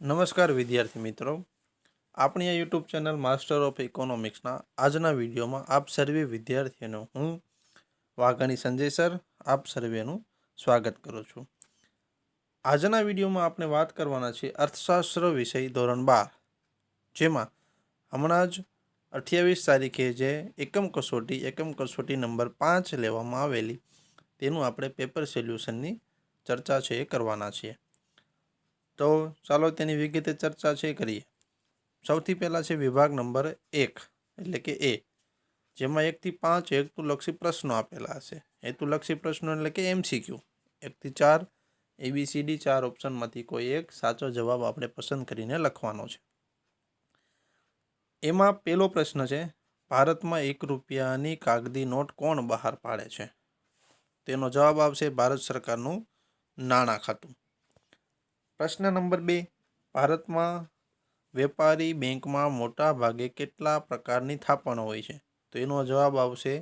નમસ્કાર વિદ્યાર્થી મિત્રો, આપણી આ યુટ્યુબ ચેનલ માસ્ટર ઓફ ઇકોનોમિક્સના આજના વિડીયોમાં આપ સર્વે વિદ્યાર્થીઓનો હું વાઘાણી સંજય સર આપ સર્વેનું સ્વાગત કરું છું. આજના વિડીયોમાં આપણે વાત કરવાના છે અર્થશાસ્ત્ર વિષય ધોરણ 12, જેમાં હમણાં જ 28 તારીખે જે એકમ કસોટી નંબર 5 લેવામાં આવેલી તેનું આપણે પેપર સોલ્યુશનની ચર્ચા છે એ કરવાના છીએ. તો ચાલો તેની વિગતે ચર્ચા છે કરીએ. સૌથી પહેલાં છે વિભાગ નંબર 1 એટલે કે એ, જેમાં 1 થી 5 હેતુલક્ષી પ્રશ્નો આપેલા હશે. હેતુલક્ષી પ્રશ્નો એટલે કે MCQ. 1 થી 4 ABCD 4 ઓપ્શનમાંથી કોઈ એક સાચો જવાબ આપણે પસંદ કરીને લખવાનો છે. એમાં પહેલો પ્રશ્ન છે, ભારતમાં 1 રૂપિયાની કાગદી નોટ કોણ બહાર પાડે છે? તેનો જવાબ આવશે ભારત સરકારનું નાણાં ખાતું. પ્રશ્ન નંબર 2, ભારતમાં વેપારી બેંકમાં મોટા ભાગે કેટલા પ્રકારની થાપણો હોય છે? તો એનો જવાબ આવશે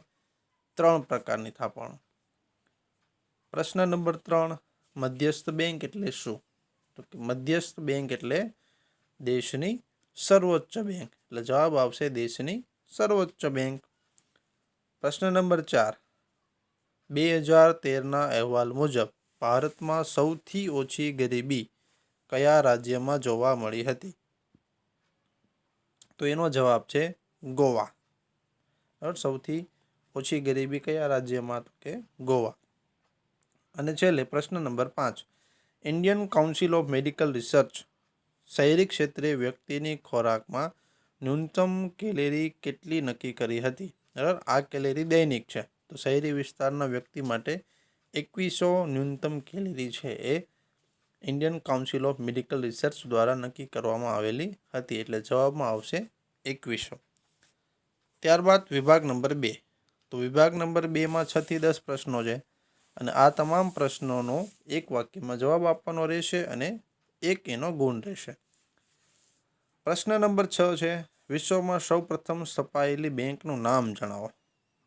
3 પ્રકારની થાપણો. પ્રશ્ન નંબર 3, મધ્યસ્થ બેંક એટલે શું? તો કે મધ્યસ્થ બેંક એટલે દેશની સર્વોચ્ચ બેંક, એટલે જવાબ આવશે દેશની સર્વોચ્ચ બેંક. પ્રશ્ન નંબર 4, 2013ના અહેવાલ મુજબ ભારતમાં સૌથી ઓછી ગરીબી કયા રાજ્યમાં જોવા મળી હતી? તો એનો જવાબ છે ગોવા. સૌથી ઓછી ગરીબી કયા રાજ્યમાં? તો કે ગોવા. અને છેલ્લે પ્રશ્ન number 5, Indian council of medical research શહેરી ક્ષેત્રે વ્યક્તિની ખોરાકમાં ન્યૂનતમ કેલેરી કેટલી નક્કી કરી હતી? બરાબર, આ કેલેરી દૈનિક છે, તો શહેરી વિસ્તારના વ્યક્તિ માટે 2100 ન્યૂનતમ કેલેરી છે એ Indian council of medical research દ્વારા નક્કી કરવામાં આવેલી હતી, એટલે જવાબમાં આવશે 2100. ત્યારબાદ વિભાગ નંબર 2. તો વિભાગ નંબર 2માં 6 થી 10 પ્રશ્નો છે, અને આ તમામ પ્રશ્નોનો એક વાક્યમાં જવાબ આપવાનો રહેશે અને એક એનો ગુણ રહેશે. પ્રશ્ન નંબર 6 છે, વિશ્વમાં સૌપ્રથમ સ્થપાયેલી બેંકનું નામ જણાવો.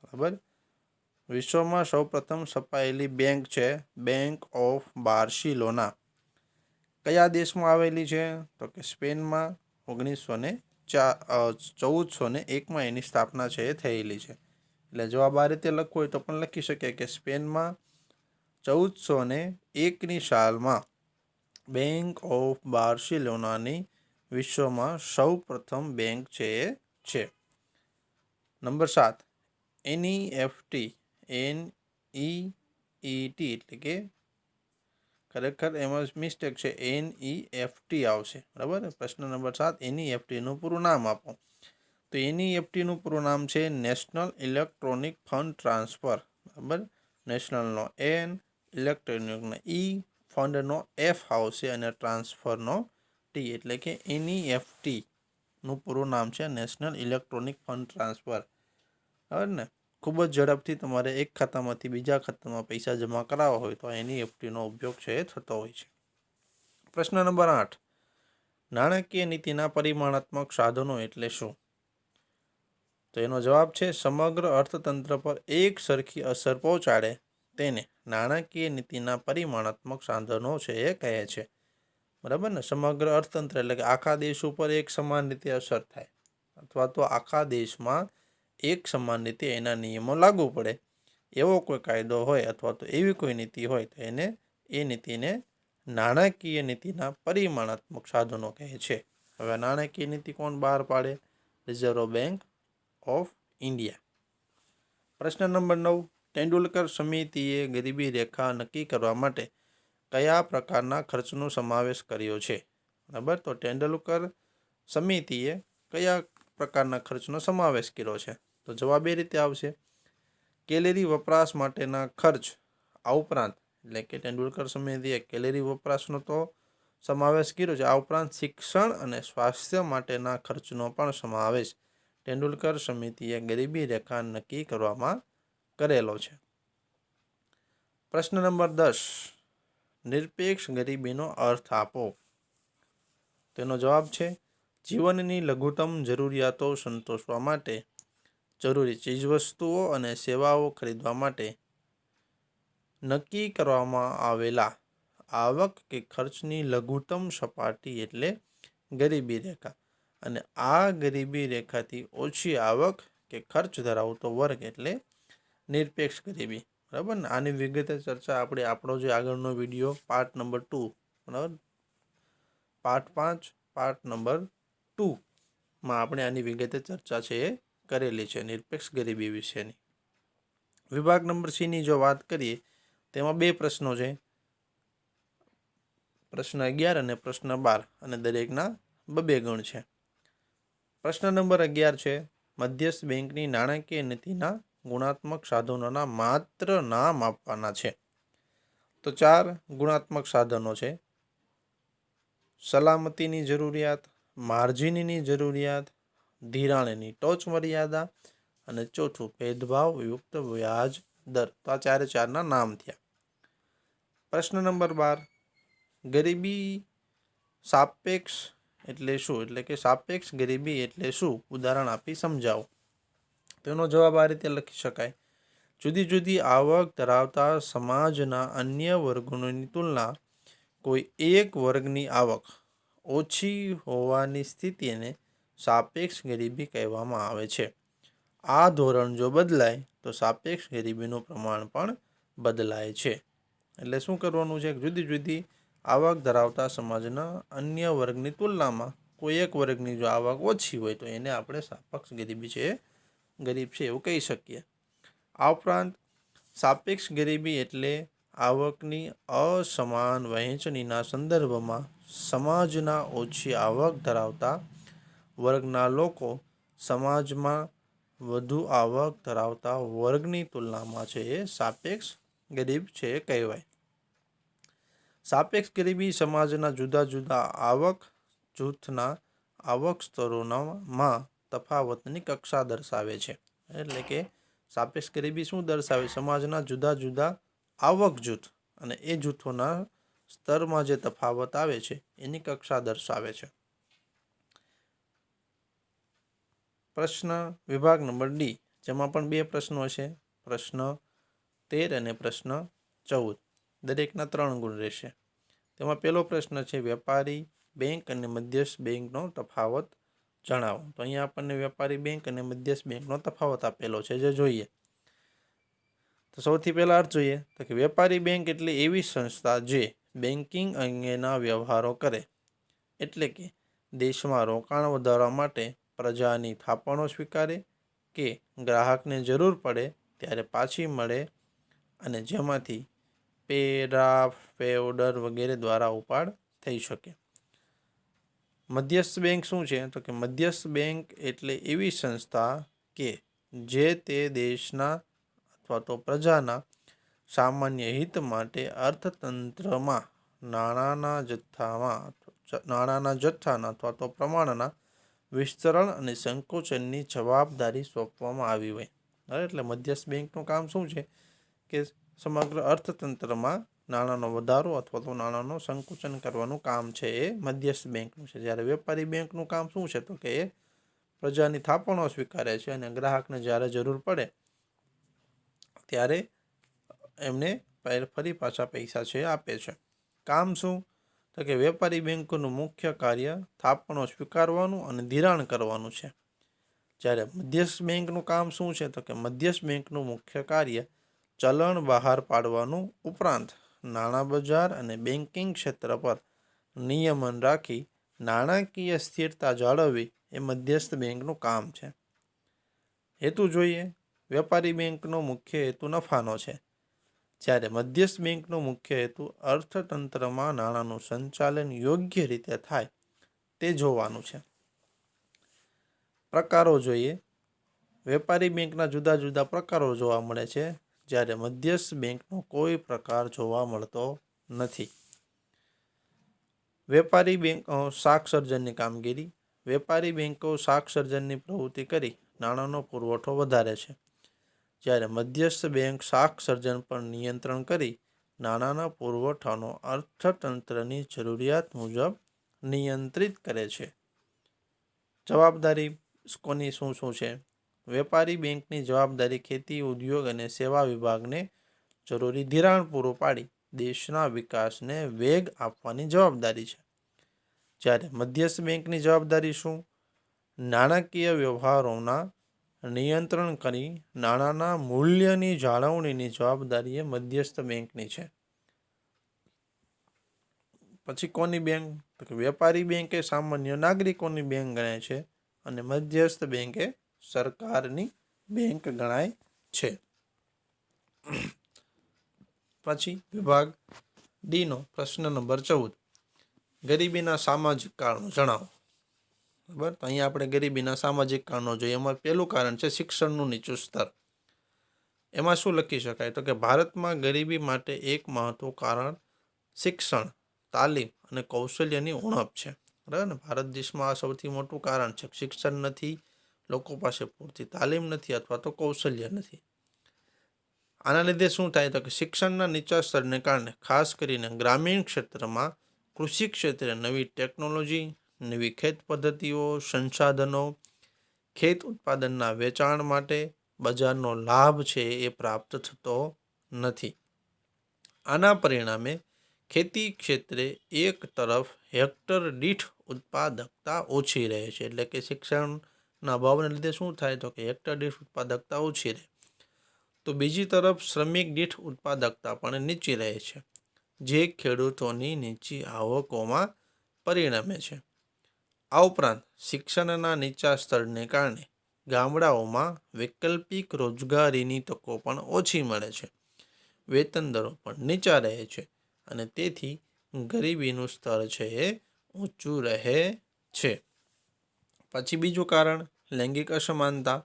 બરાબર, વિશ્વમાં સૌપ્રથમ સ્થપાયેલી બેંક છે બેંક ઓફ બાર્સિલોના. કયા દેશમાં આવેલી છે? તો કે સ્પેનમાં 1401માં એની સ્થાપના છે એ થયેલી છે. એટલે જવાબ આ રીતે લખવો હોય તો પણ લખી શકીએ કે સ્પેનમાં 1401ની સાલમાં બેંક ઓફ બાર્સિલોનાની વિશ્વમાં સૌ પ્રથમ બેંક છે એ છે. નંબર 7, NEFT એટલે કે ખરેખર એમાં મિસ્ટેક છે, NEFT આવશે. બરાબર, પ્રશ્ન નંબર 7, NEFTનું પૂરું નામ આપો. તો NEFTનું પૂરું નામ છે નેશનલ ઇલેક્ટ્રોનિક ફંડ ટ્રાન્સફર. બરાબર, નેશનલનો N, ઇલેક્ટ્રોનિકનો E, ફંડનો F આવશે અને ટ્રાન્સફરનો T, એટલે કે NEFTનું પૂરું નામ છે નેશનલ ઇલેક્ટ્રોનિક ફંડ ટ્રાન્સફર. બરાબર ને, ખૂબ જ ઝડપથી તમારે એક ખાતામાંથી બીજા ખાતામાં પૈસા જમા કરાવવા હોય તો NEFTનો ઉપયોગ છે એ થતો હોય છે. પ્રશ્ન નંબર 8, નાણાકીય નીતિના પરિમાણાત્મક સાધનો એટલે શું? તો એનો જવાબ છે સમગ્ર અર્થતંત્ર પર એક સરખી અસર પહોંચાડે તેને નાણાકીય નીતિના પરિમાણાત્મક સાધનો છે એ કહે છે. બરાબર ને, સમગ્ર અર્થતંત્ર એટલે કે આખા દેશ ઉપર એક સમાન રીતે અસર થાય, અથવા તો આખા દેશમાં એક સમાન રીતે એના નિયમો લાગુ પડે એવો કોઈ કાયદો હોય અથવા તો એવી કોઈ નીતિ હોય તો એ નીતિને નાણાકીય નીતિના પરિમાણાત્મક સાધનો કહે છે. હવે નાણાકીય નીતિ કોણ બહાર પાડે? Reserve bank of India. પ્રશ્ન નંબર 9, તેંડુલકર સમિતિએ ગરીબી રેખા નક્કી કરવા માટે કયા પ્રકારના ખર્ચનો સમાવેશ કર્યો છે? બરાબર, તો તેંડુલકર સમિતિએ કયા પ્રકારના ખર્ચનો સમાવેશ કર્યો છે? તો જવાબ એ રીતે આવશે, કેલેરી વપરાશ માટેના ખર્ચ આ ઉપરાંત, એટલે કે તેંડુલકર સમિતિએ કેલેરી વપરાશનો તો સમાવેશ કર્યો છે, આ ઉપરાંત શિક્ષણ અને સ્વાસ્થ્ય માટેના ખર્ચનો પણ સમાવેશ તેંડુલકર સમિતિએ ગરીબી રેખા નક્કી કરવામાં કરેલો છે. પ્રશ્ન નંબર 10, નિરપેક્ષ ગરીબીનો અર્થ આપો. તેનો જવાબ છે જીવનની લઘુત્તમ જરૂરિયાતો સંતોષવા માટે, જરૂરી ચીજવસ્તુઓ અને સેવાઓ ખરીદવા માટે નક્કી કરવામાં આવેલા આવક કે ખર્ચની લઘુત્તમ સપાટી એટલે ગરીબી રેખા, અને આ ગરીબી રેખાથી ઓછી આવક કે ખર્ચ ધરાવતો વર્ગ એટલે નિરપેક્ષ ગરીબી. બરાબર ને? આની વિગતે ચર્ચા આપણે આપણો જે આગળનો વિડીયો પાર્ટ નંબર 2, બરાબર, પાર્ટ 5 પાર્ટ નંબર 2માં આપણે આની વિગતે ચર્ચા છે એ કરેલી છે નિરપેક્ષ ગરીબી વિશેની. વિભાગ નંબર C ની જો વાત કરીએ તેમાં 2 પ્રશ્નો છે, પ્રશ્ન 11 અને પ્રશ્ન 12, અને દરેકના 2 ગણ છે. પ્રશ્ન નંબર 11 છે, મધ્યસ્થ બેંકની નાણાકીય નીતિના ગુણાત્મક સાધનોના માત્ર નામ આપવાના છે. તો 4 ગુણાત્મક સાધનો છે: સલામતીની જરૂરિયાત, માર્જિનની જરૂરિયાત, ધિરાણની ટોચ મર્યાદા, અને ચોથું ભેદભાવયુક્ત વ્યાજ દર. તો આ 4 નામ થયા. પ્રશ્ન નંબર 12, ગરીબી સાપેક્ષ એટલે શું? એટલે કે સાપેક્ષ ગરીબી એટલે શું? ઉદાહરણ આપી સમજાવો. તેનો જવાબ આ રીતે લખી શકાય: જુદી જુદી આવક ધરાવતા સમાજના અન્ય વર્ગોની તુલના કોઈ એક વર્ગની આવક ઓછી હોવાની સ્થિતિને સાપેક્ષ ગરીબી કહેવામાં આવે છે. આ ધોરણ જો બદલાય તો સાપેક્ષ ગરીબીનું પ્રમાણ પણ બદલાય છે. એટલે શું કરવાનું છે? જુદી જુદી આવક ધરાવતા સમાજના અન્ય વર્ગની તુલનામાં કોઈ એક વર્ગની જો આવક ઓછી હોય તો એને આપણે સાપેક્ષ ગરીબી છે, ગરીબ છે એવું કહી શકીએ. આ ઉપરાંત સાપેક્ષ ગરીબી એટલે આવકની અસમાન વહેંચણીના સંદર્ભમાં સમાજના ઓછી આવક ધરાવતા વર્ગના લોકો સમાજમાં વધુ આવક ધરાવતા વર્ગની તુલનામાં છે એ સાપેક્ષ ગરીબ છે કહેવાય. સાપેક્ષ ગરીબી સમાજના જુદા જુદા આવક જૂથના આવક સ્તરોમાં તફાવતની કક્ષા દર્શાવે છે. એટલે કે સાપેક્ષ ગરીબી શું દર્શાવે? સમાજના જુદા જુદા આવક જૂથ અને એ જૂથોના સ્તરમાં જે તફાવત આવે છે એની કક્ષા દર્શાવે છે. પ્રશ્ન વિભાગ નંબર D, જેમાં પણ 2 પ્રશ્નો છે, પ્રશ્ન 13 અને પ્રશ્ન 14. દરેકના 3 ગુણ રહેશે. તેમાં પહેલો પ્રશ્ન છે, વેપારી બેંક અને મધ્યસ્થ બેંકનો તફાવત જણાવો. તો અહીંયા આપણને વેપારી બેંક અને મધ્યસ્થ બેંકનો તફાવત આપેલો છે, જે જોઈએ. તો સૌથી પહેલા અર્થ જોઈએ. તો કે વેપારી બેંક એટલે એવી સંસ્થા જે બેન્કિંગ અંગેના વ્યવહારો કરે, એટલે કે દેશમાં રોકાણ વધારવા માટે પ્રજાની થાપણો સ્વીકારે કે ગ્રાહકને જરૂર પડે ત્યારે પાછી મળે, અને જેમાંથી પે, ડ્રાફ્ટ, પે ઓર્ડર વગેરે દ્વારા ઉપાડ થઈ શકે. મધ્યસ્થ બેંક શું છે? તો કે મધ્યસ્થ બેંક એટલે એવી સંસ્થા કે જે તે દેશના અથવા તો પ્રજાના સામાન્ય હિત માટે અર્થતંત્રમાં નાણાંના જથ્થાના અથવા તો પ્રમાણના વિસ્તરણ અને સંકોચનની જવાબદારી સોંપવામાં આવી હોય. એટલે મધ્યસ્થ બેંકનું કામ શું છે? કે સમગ્ર અર્થતંત્રમાં નાણાંનો વધારો અથવા તો નાણાંનો સંકુચન કરવાનું કામ છે એ મધ્યસ્થ બેંકનું છે. જ્યારે વેપારી બેંકનું કામ શું છે? તો કે એ પ્રજાની થાપણો સ્વીકારે છે અને ગ્રાહકને જ્યારે જરૂર પડે ત્યારે એમને ફરી પાછા પૈસા છે આપે છે. કામ શું? તો કે વેપારી બેંકોનું મુખ્ય કાર્ય થાપણો સ્વીકારવાનું અને ધિરાણ કરવાનું છે. જ્યારે મધ્યસ્થ બેંકનું કામ શું છે? તો કે મધ્યસ્થ બેંકનું મુખ્ય કાર્ય ચલણ બહાર પાડવાનું ઉપરાંત નાણાં બજાર અને બેન્કિંગ ક્ષેત્ર પર નિયમન રાખી નાણાકીય સ્થિરતા જાળવવી એ મધ્યસ્થ બેંકનું કામ છે. હેતુ જોઈએ. વેપારી બેંકનો મુખ્ય હેતુ નફાનો છે, જ્યારે મધ્યસ્થ બેંકનો મુખ્ય હેતુ અર્થતંત્રમાં નાણાંનું સંચાલન યોગ્ય રીતે થાય તે જોવાનું છે. પ્રકારો જોઈએ. વેપારી બેંકના જુદા જુદા પ્રકારો જોવા મળે છે, જ્યારે મધ્યસ્થ બેંકનો કોઈ પ્રકાર જોવા મળતો નથી. વેપારી બેંકો શાક સર્જનની કામગીરી. વેપારી બેંકો શાક સર્જનની પ્રવૃત્તિ કરી નાણાંનો પુરવઠો વધારે છે, જ્યારે મધ્યસ્થ બેંક શાક સર્જન પર નિયંત્રણ કરી નાણાંના પુરવઠાનો અર્થતંત્રની જરૂરિયાત મુજબ નિયંત્રિત કરે છે. જવાબદારી કોની શું છે? વેપારી બેંકની જવાબદારી ખેતી, ઉદ્યોગ અને સેવા વિભાગને જરૂરી ધિરાણ પૂરું પાડી દેશના વિકાસને વેગ આપવાની જવાબદારી છે. જ્યારે મધ્યસ્થ બેંકની જવાબદારી શું? નાણાકીય વ્યવહારોના નિયંત્રણ કરી નાણાંના મૂલ્યની જાળવણીની જવાબદારી એ મધ્યસ્થ બેંકની છે. પછી કોની બેંક? તો કે વેપારી બેંક એ સામાન્ય નાગરિકોની બેંક ગણાય છે અને મધ્યસ્થ બેંક એ સરકારની બેંક ગણાય છે. પછી વિભાગ ડી નો પ્રશ્ન નંબર 14, ગરીબીના સામાજિક કારણો જણાવો. બરાબર, તો અહીંયા આપણે ગરીબીના સામાજિક કારણો જોઈએ. એમાં પહેલું કારણ છે શિક્ષણનું નીચું સ્તર. એમાં શું લખી શકાય? તો કે ભારતમાં ગરીબી માટે એક મહત્વનું કારણ શિક્ષણ, તાલીમ અને કૌશલ્યની ઉણપ છે. બરાબર ને, ભારત દેશમાં આ સૌથી મોટું કારણ છે. શિક્ષણ નથી, લોકો પાસે પૂરતી તાલીમ નથી અથવા તો કૌશલ્ય નથી. આના લીધે શું થાય? તો કે શિક્ષણના નીચા સ્તરને કારણે ખાસ કરીને ગ્રામીણ ક્ષેત્રમાં કૃષિ ક્ષેત્રે નવી ટેકનોલોજી, નવી ખેત પદ્ધતિઓ, સંસાધનો, ખેત ઉત્પાદનના વેચાણ માટે બજારનો લાભ છે એ પ્રાપ્ત થતો નથી. આના પરિણામે ખેતી ક્ષેત્રે એક તરફ હેક્ટર દીઠ ઉત્પાદકતા ઓછી રહે છે. એટલે કે શિક્ષણના અભાવને લીધે શું થાય? તો કે હેક્ટર દીઠ ઉત્પાદકતા ઓછી રહે. તો બીજી તરફ શ્રમિક દીઠ ઉત્પાદકતા પણ નીચી રહે છે, જે ખેડૂતોની નીચી આવકોમાં પરિણમે છે. આ ઉપરાંત શિક્ષણના નીચા સ્તરને કારણે ગામડાઓમાં વૈકલ્પિક રોજગારીની તકો પણ ઓછી મળે છે, વેતન દરો પણ નીચા રહે છે અને તેથી ગરીબીનું સ્તર છે એ ઊંચું રહે છે. પછી બીજું કારણ લૈંગિક અસમાનતા,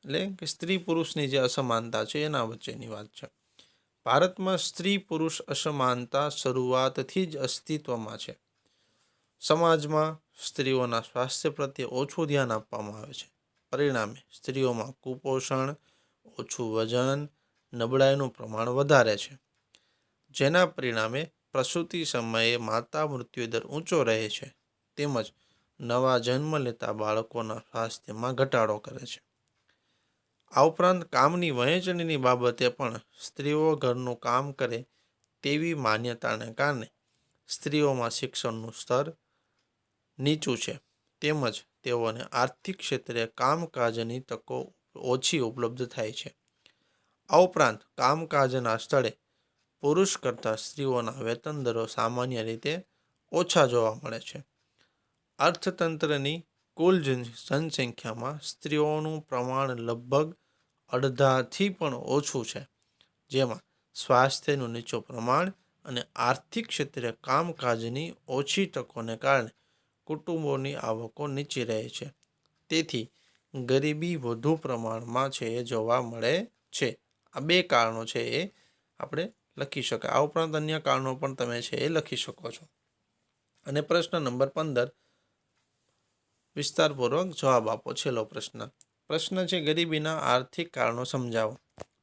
એટલે કે સ્ત્રી પુરુષની જે અસમાનતા છે એના વચ્ચેની વાત છે. ભારતમાં સ્ત્રી પુરુષ અસમાનતા શરૂઆતથી જ અસ્તિત્વમાં છે. સમાજમાં સ્ત્રીઓના સ્વાસ્થ્ય પ્રત્યે ઓછું ધ્યાન આપવામાં આવે છે. પરિણામે સ્ત્રીઓમાં કુપોષણ, ઓછું વજન, નબળાઈનું પ્રમાણ વધારે છે, જેના પરિણામે પ્રસૂતિ સમયે માતા મૃત્યુદર ઊંચો રહે છે તેમજ નવા જન્મ લેતા બાળકોના સ્વાસ્થ્યમાં ઘટાડો કરે છે. આ ઉપરાંત કામની વહેંચણીની બાબતે પણ સ્ત્રીઓ ઘરનું કામ કરે તેવી માન્યતાને કારણે સ્ત્રીઓમાં શિક્ષણનું સ્તર નીચું છે તેમજ તેઓને આર્થિક ક્ષેત્રે કામકાજની તકો ઓછી ઉપલબ્ધ થાય છે. આ ઉપરાંત કામકાજના સ્થળે પુરુષ કરતાં સ્ત્રીઓના વેતન દરો સામાન્ય રીતે ઓછા જોવા મળે છે. અર્થતંત્રની કુલ જનસંખ્યામાં સ્ત્રીઓનું પ્રમાણ લગભગ અડધાથી પણ ઓછું છે, જેમાં સ્વાસ્થ્યનું નીચું પ્રમાણ અને આર્થિક ક્ષેત્રે કામકાજની ઓછી તકોને કારણે કુટુંબોની આવકો નીચી રહે છે. તેથી ગરીબી વધુ પ્રમાણમાં છે એ જોવા મળે છે. આ બે કારણો છે એ આપણે લખી શકાય. આ ઉપરાંત અન્ય કારણો પણ તમે છે એ લખી શકો છો. અને પ્રશ્ન નંબર 15, વિસ્તારપૂર્વક જવાબ આપો. છેલ્લો પ્રશ્ન છે ગરીબીના આર્થિક કારણો સમજાવો.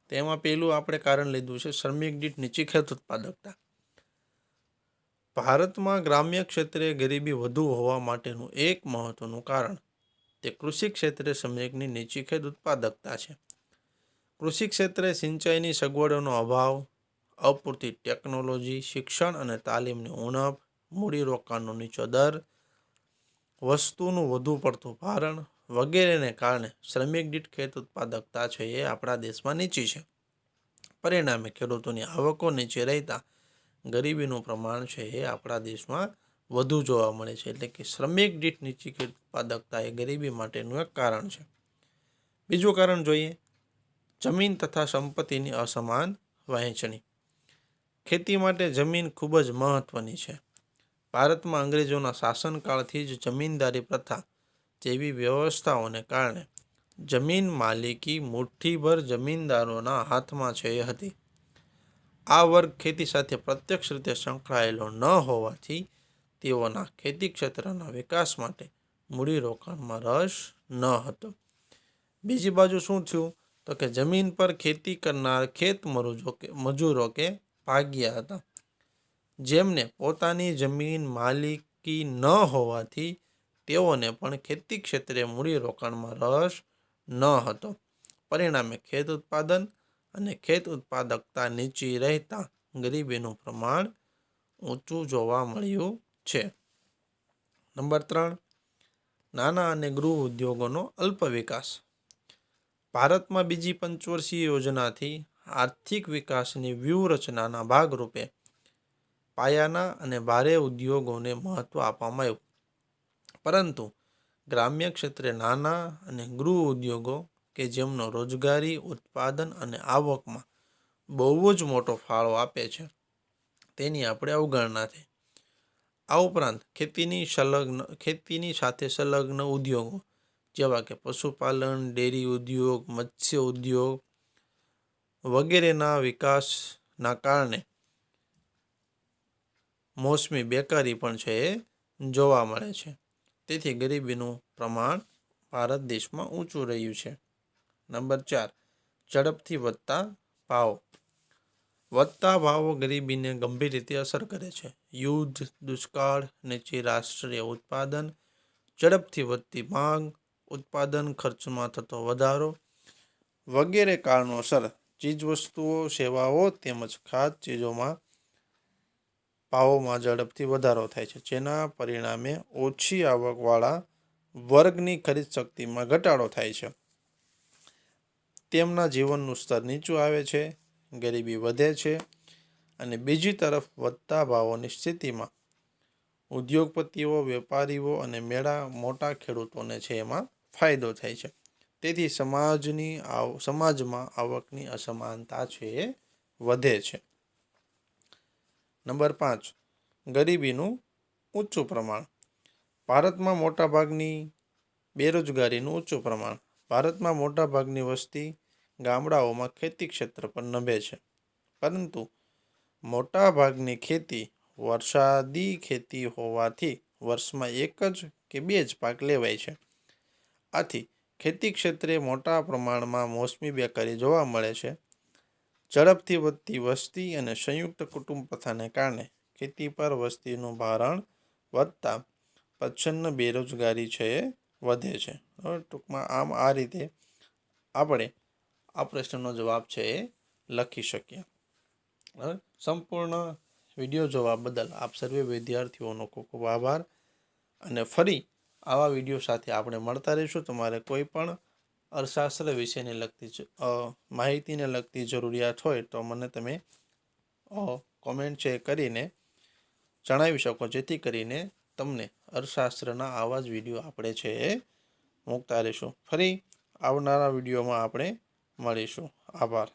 તેમાં પહેલું આપણે કારણ લીધું છે શ્રમિક દીઠ નીચી ખેત ઉત્પાદકતા. ભારતમાં ગ્રામ્ય ક્ષેત્રે ગરીબી વધુ હોવા માટેનું એક મહત્વનું કારણ તે કૃષિ ક્ષેત્રે શ્રમિકની નીચી ખેત ઉત્પાદકતા છે. કૃષિ ક્ષેત્રે સિંચાઈની સગવડોનો અભાવ, અપૂરતી ટેકનોલોજી, શિક્ષણ અને તાલીમની ઉણપ, મૂડીરોકાણનો નીચો દર, વસ્તુનું વધુ પડતું ભારણ વગેરેને કારણે શ્રમિક દીઠ ખેત ઉત્પાદકતા છે એ આપણા દેશમાં નીચી છે. પરિણામે ખેડૂતોની આવકો નીચે રહેતા ગરીબીનું પ્રમાણ છે એ આપણા દેશમાં વધુ જોવા મળે છે. એટલે કે શ્રમિક દીઠ નીચી ખેત ઉત્પાદકતા એ ગરીબી માટેનું એક કારણ છે. બીજું કારણ જોઈએ, જમીન તથા સંપત્તિની અસમાન વહેંચણી. ખેતી માટે જમીન ખૂબ જ મહત્વની છે. ભારતમાં અંગ્રેજોના શાસનકાળથી જ જમીનદારી પ્રથા જેવી વ્યવસ્થાઓને કારણે જમીન માલિકી મુઠ્ઠીભર જમીનદારોના હાથમાં છે એ હતી. આ વર્ગ ખેતી સાથે પ્રત્યક્ષ રીતે સંકળાયેલો ન હોવાથી તેઓના ખેતી ક્ષેત્રના વિકાસ માટે મૂડીરોકાણમાં રસ ન હતો. બીજી બાજુ શું થયું? તો કે જમીન પર ખેતી કરનાર ખેત મજૂરો કે ભાગ્યા હતા, જેમને પોતાની જમીન માલિકી ન હોવાથી તેઓને પણ ખેતી ક્ષેત્રે મૂડીરોકાણમાં રસ ન હતો. પરિણામે ખેત ઉત્પાદન અને ખેત ઉત્પાદકતા નીચી રહેતા ગરીબીનું પ્રમાણ ઊંચું જોવા મળ્યું છે. નંબર 3, નાના અને ગૃહ ઉદ્યોગોનો અલ્પ વિકાસ. ભારતમાં બીજી પંચવર્ષીય યોજનાથી આર્થિક વિકાસની વ્યૂહરચનાના ભાગરૂપે પાયાના અને ભારે ઉદ્યોગોને મહત્વ આપવામાં આવ્યું, પરંતુ ગ્રામ્ય ક્ષેત્રે નાના અને ગૃહ ઉદ્યોગો કે જેમનો રોજગારી, ઉત્પાદન અને આવકમાં બહુ જ મોટો ફાળો આપે છે, તેની આપણે અવગણના થઈ. આ ઉપરાંત ખેતીની સાથે સંલગ્ન ઉદ્યોગો જેવા કે પશુપાલન, ડેરી ઉદ્યોગ, મત્સ્ય ઉદ્યોગ વગેરેના વિકાસના કારણે મોસમી બેકારી પણ છે એ જોવા મળે છે. તેથી ગરીબીનું પ્રમાણ ભારત દેશમાં ઊંચું રહ્યું છે. નંબર 4, ઝડપથી વધતા ભાવો. વધતા ભાવો ગરીબીને ગંભીર રીતે અસર કરે છે. યુદ્ધ, દુષ્કાળ, નીચી રાષ્ટ્રીય ઉત્પાદન, ઝડપથી વધતી માંગ, ઉત્પાદન ખર્ચમાં થતો વધારો વગેરે કારણોસર ચીજવસ્તુઓ, સેવાઓ તેમજ ખાદ્ય ચીજોમાં ભાવોમાં ઝડપથી વધારો થાય છે, જેના પરિણામે ઓછી આવકવાળા વર્ગની ખરીદ શક્તિમાં ઘટાડો થાય છે. તેમના જીવનનું સ્તર નીચું આવે છે, ગરીબી વધે છે અને બીજી તરફ વધતા ભાવોની સ્થિતિમાં ઉદ્યોગપતિઓ, વેપારીઓ અને મોટા ખેડૂતોને છે એમાં ફાયદો થાય છે. તેથી સમાજમાં આવકની અસમાનતા છે એ વધે છે. નંબર 5, ગરીબીનું ઊંચું પ્રમાણ. ભારતમાં મોટાભાગની બેરોજગારીનું ઊંચું પ્રમાણ. ભારતમાં મોટાભાગની વસ્તી ગામડાઓમાં ખેતી ક્ષેત્ર પર નભે છે, પરંતુ મોટાભાગની ખેતી વરસાદી ખેતી હોવાથી વર્ષમાં એક જ કે બે જ પાક લેવાય છે. આથી ખેતી ક્ષેત્રે મોટા પ્રમાણમાં મોસમી બેકારી જોવા મળે છે. ઝડપથી વધતી વસ્તી અને સંયુક્ત કુટુંબ પ્રથાને કારણે ખેતી પર વસ્તીનું ભારણ વધતા પ્રચ્છન્ન બેરોજગારી છે એ વધે છે. ટૂંકમાં આ રીતે આપણે આ પ્રશ્નનો જવાબ છે એ લખી શકીએ. સંપૂર્ણ વિડીયો જોવા બદલ આપ સર્વે વિદ્યાર્થીઓનો ખૂબ ખૂબ આભાર. અને ફરી આવા વિડીયો સાથે આપણે મળતા રહીશું. તમારે કોઈ પણ અર્થશાસ્ત્ર વિશેને લગતી માહિતીને લગતી જરૂરિયાત હોય તો મને તમે કોમેન્ટ છે કરીને જણાવી શકો, જેથી કરીને તમને અર્થશાસ્ત્રના આવા જ વિડીયો આપણે છે એ મૂકતા રહીશું. ફરી આવનારા વિડીયોમાં આપણે મળીશું. આભાર.